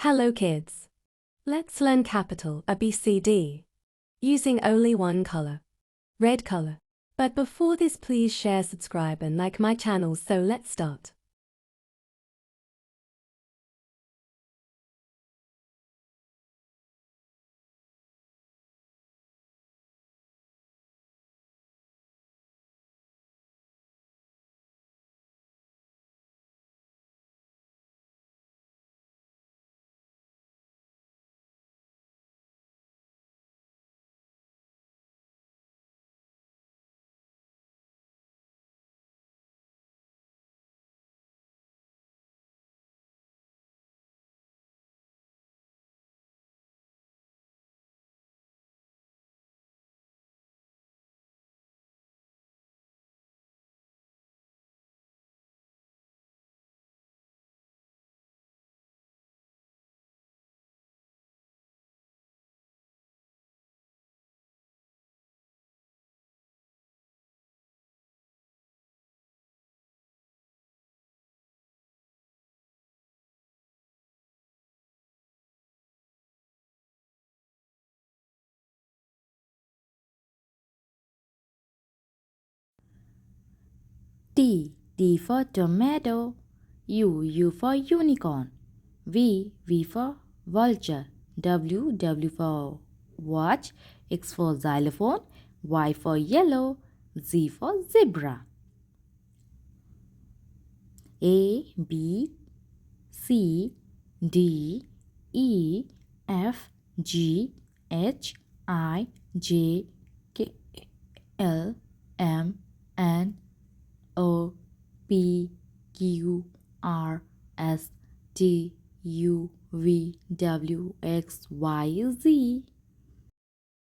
Hello kids. Let's learn capital ABCD using only one color, red color. But before this, please share, subscribe and like my channel. So let's start. T for tomato, U for unicorn, V for vulture, W for watch, X for xylophone, Y for yellow, Z for zebra. A, B, C, D, E, F, G, H, I, J, K, L, M, N, O, P, Q, R, S, T, U, V, W, X, Y, Z.